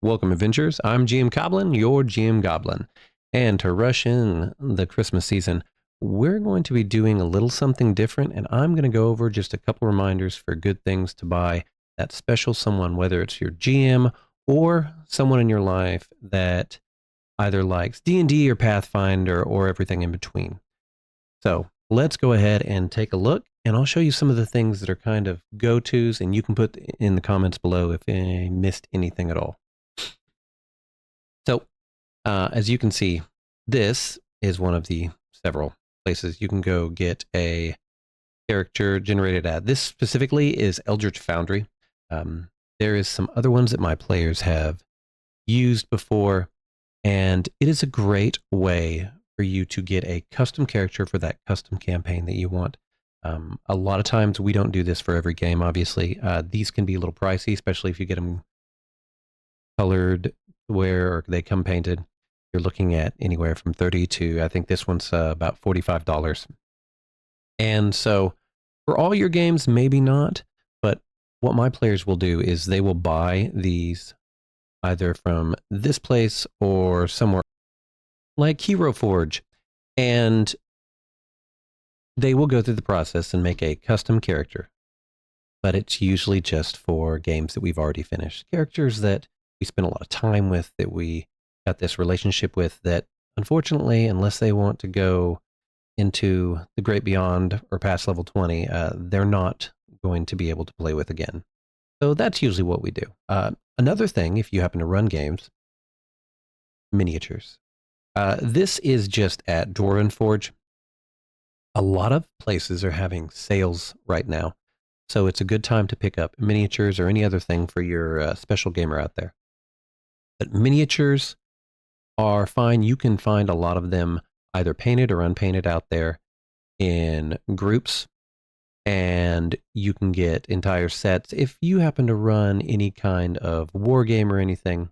Welcome, adventurers. I'm GM Goblin, your GM Goblin. And to rush in the Christmas season, we're going to be doing a little something different, and I'm going to go over just a couple reminders for good things to buy that special someone, whether it's your GM or someone in your life that either likes D&D or Pathfinder or everything in between. So let's go ahead and take a look, and I'll show you some of the things that are kind of go-tos, and you can put in the comments below if I missed anything at all. So, as you can see, this is one of the several places you can go get a character generated at. This specifically is Eldritch Foundry. There is some other ones that my players have used before, and it is a great way for you to get a custom character for that custom campaign that you want. A lot of times we don't do this for every game, obviously. These can be a little pricey, especially if you get them colored where they come painted. You're looking at anywhere from 30 to, I think this one's about $45. And so for all your games, maybe not, but what my players will do is they will buy these either from this place or somewhere like Hero Forge, and they will go through the process and make a custom character. But it's usually just for games that we've already finished. Characters that we spend a lot of time with, that we got this relationship with, that unfortunately, unless they want to go into the great beyond or past level 20, they're not going to be able to play with again. So that's usually what we do. Another thing, if you happen to run games, miniatures. This is just at Dwarven Forge. A lot of places are having sales right now, so it's a good time to pick up miniatures or any other thing for your special gamer out there. But miniatures are fine. You can find a lot of them either painted or unpainted out there in groups, and you can get entire sets. If you happen to run any kind of war game or anything,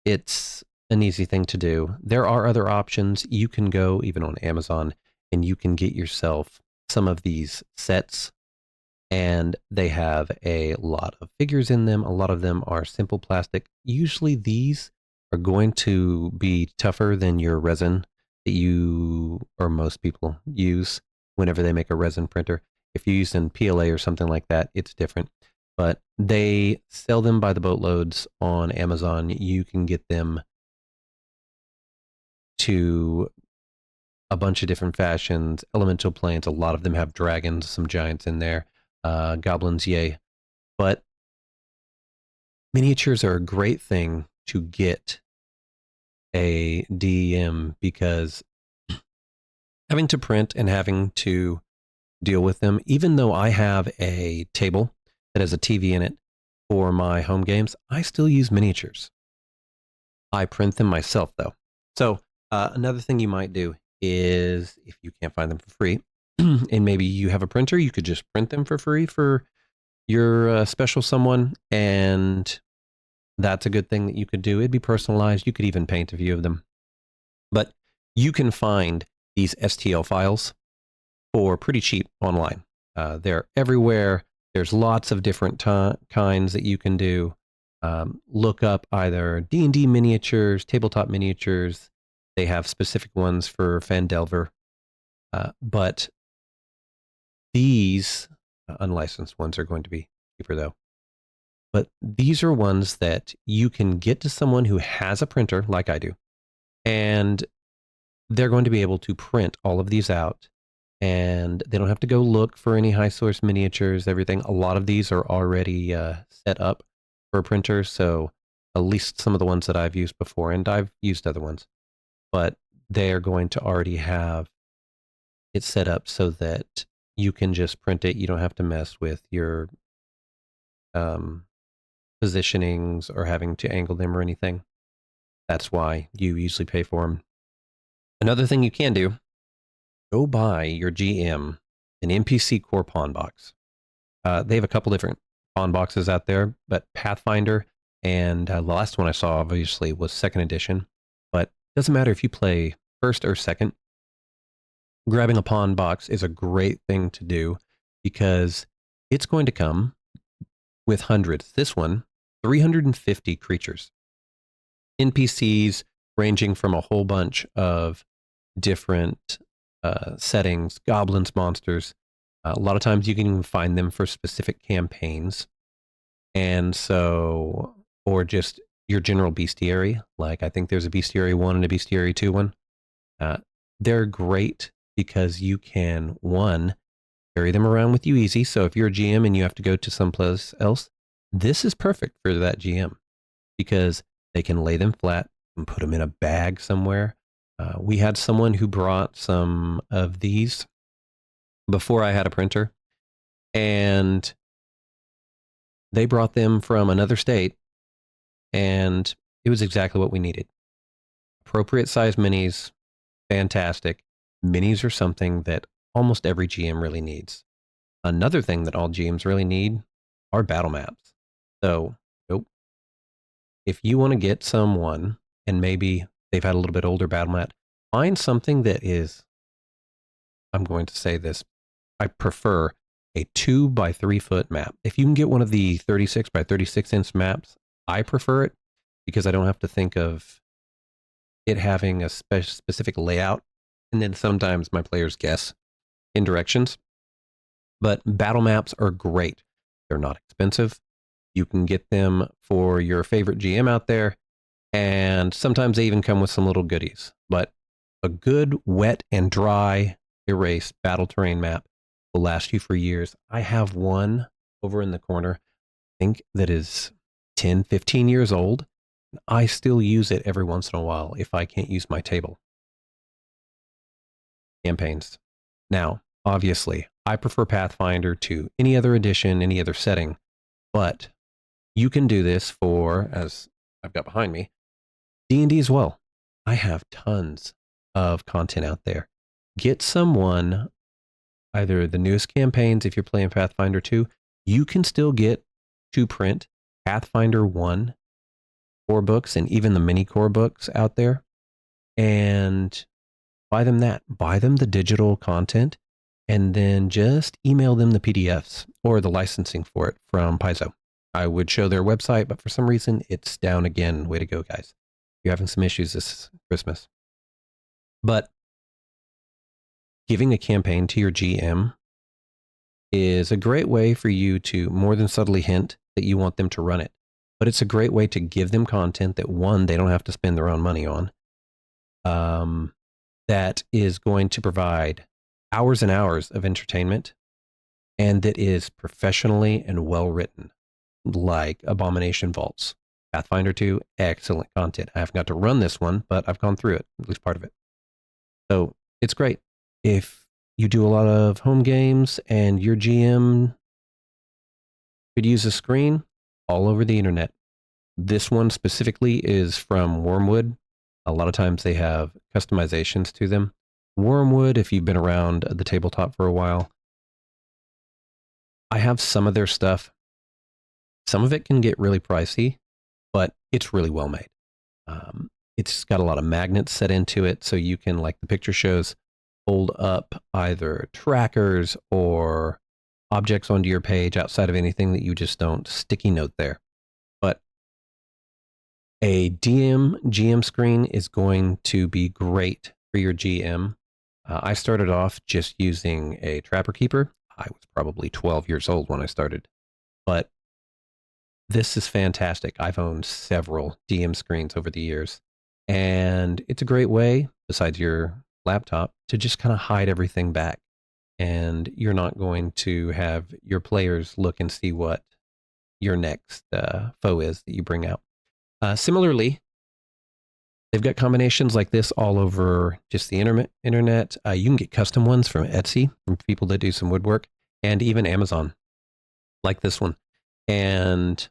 it's an easy thing to do. There are other options. You can go even on Amazon and you can get yourself some of these sets, and they have a lot of figures in them. A lot of them are simple plastic. Usually these are going to be tougher than your resin that you or most people use whenever they make a resin printer. If you use in PLA or something like that, it's different. But they sell them by the boatloads on Amazon. You can get them to a bunch of different fashions, elemental planes. A lot of them have dragons, some giants in there, goblins, yay. But miniatures are a great thing to get a DM because having to print and having to deal with them, even though I have a table that has a TV in it for my home games, I still use miniatures. I print them myself, though. So another thing you might do is, if you can't find them for free, and maybe you have a printer, you could just print them for free for your special someone, and that's a good thing that you could do. It'd be personalized. You could even paint a few of them. But you can find these STL files for pretty cheap online. They're everywhere. There's lots of different kinds that you can do. Look up either D&D miniatures, tabletop miniatures. They have specific ones for Fandelver. But these unlicensed ones are going to be cheaper, though. But these are ones that you can get to someone who has a printer, like I do, and they're going to be able to print all of these out, and they don't have to go look for any high source miniatures, everything. A lot of these are already set up for printers, so at least some of the ones that I've used before, and I've used other ones, but they're going to already have it set up so that you can just print it. You don't have to mess with your positionings or having to angle them or anything. That's why you usually pay for them. Another thing you can do, go buy your GM an NPC core pawn box. They have a couple different pawn boxes out there, but Pathfinder and the last one I saw obviously was second edition, but it doesn't matter if you play first or second. Grabbing a pawn box is a great thing to do because it's going to come with hundreds. This one 350 creatures, NPCs ranging from a whole bunch of different settings, goblins, monsters. A lot of times you can even find them for specific campaigns. And so, or just your general bestiary. Like I think there's a bestiary 1 and a bestiary 2 one. Uh, they're great because you can, one, carry them around with you easy. So if you're a GM and you have to go to someplace else, this is perfect for that GM because they can lay them flat and put them in a bag somewhere. We had someone who brought some of these before I had a printer, and they brought them from another state, and it was exactly what we needed. Appropriate size minis, fantastic. Minis are something that almost every GM really needs. Another thing that all GMs really need are battle maps. So, nope. If you want to get someone, and maybe they've had a little bit older battle map, find something that is, I'm going to say this, I prefer a 2 by 3 foot map. If you can get one of the 36 by 36 inch maps, I prefer it because I don't have to think of it having a specific layout. And then sometimes my players guess in directions. But battle maps are great. They're not expensive. You can get them for your favorite GM out there. And sometimes they even come with some little goodies. But a good wet and dry erase battle terrain map will last you for years. I have one over in the corner, I think that is 10, 15 years old. I still use it every once in a while if I can't use my table. Campaigns. Now, obviously, I prefer Pathfinder to any other edition, any other setting, but you can do this for, as I've got behind me, D&D as well. I have tons of content out there. Get someone, either the newest campaigns, if you're playing Pathfinder 2, you can still get to print Pathfinder 1 core books and even the mini core books out there, and buy them that. Buy them the digital content, and then just email them the PDFs or the licensing for it from Paizo. I would show their website, but for some reason it's down again. Way to go, guys. You're having some issues this Christmas. But giving a campaign to your GM is a great way for you to more than subtly hint that you want them to run it. But it's a great way to give them content that, one, they don't have to spend their own money on, that is going to provide hours and hours of entertainment, and that is professionally and well written, like Abomination Vaults. Pathfinder 2, excellent content. I haven't got to run this one, but I've gone through it, at least part of it. So it's great. If you do a lot of home games and your GM could use a screen, all over the internet. This one specifically is from Wormwood. A lot of times they have customizations to them. Wormwood, if you've been around the tabletop for a while, I have some of their stuff. Some of it can get really pricey, but it's really well made. It's got a lot of magnets set into it, so you can, like the picture shows, hold up either trackers or objects onto your page outside of anything that you just don't sticky note there. But a GM screen is going to be great for your GM. I started off just using a Trapper Keeper. I was probably 12 years old when I started, but this is fantastic. I've owned several DM screens over the years, and it's a great way, besides your laptop, to just kind of hide everything back. And you're not going to have your players look and see what your next foe is that you bring out. Similarly, they've got combinations like this all over just the internet. You can get custom ones from Etsy, from people that do some woodwork, and even Amazon, like this one. And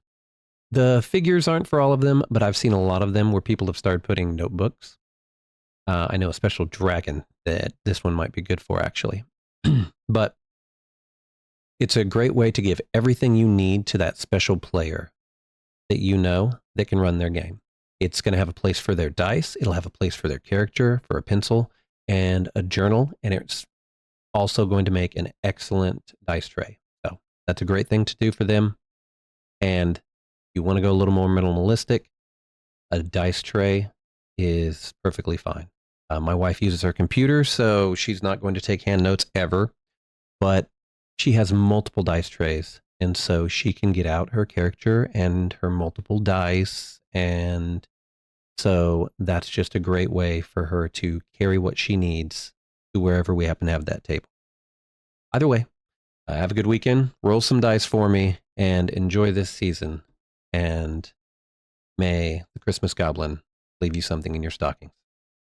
the figures aren't for all of them, but I've seen a lot of them where people have started putting notebooks. I know a special dragon that this one might be good for, actually. But it's a great way to give everything you need to that special player that you know that can run their game. It's going to have a place for their dice. It'll have a place for their character, for a pencil, and a journal. And it's also going to make an excellent dice tray. So that's a great thing to do for them. And you want to go a little more minimalistic, a dice tray is perfectly fine. My wife uses her computer, so she's not going to take hand notes ever, but she has multiple dice trays. And so she can get out her character and her multiple dice. And so that's just a great way for her to carry what she needs to wherever we happen to have that table. Either way, have a good weekend. Roll some dice for me and enjoy this season. And may the Christmas Goblin leave you something in your stockings.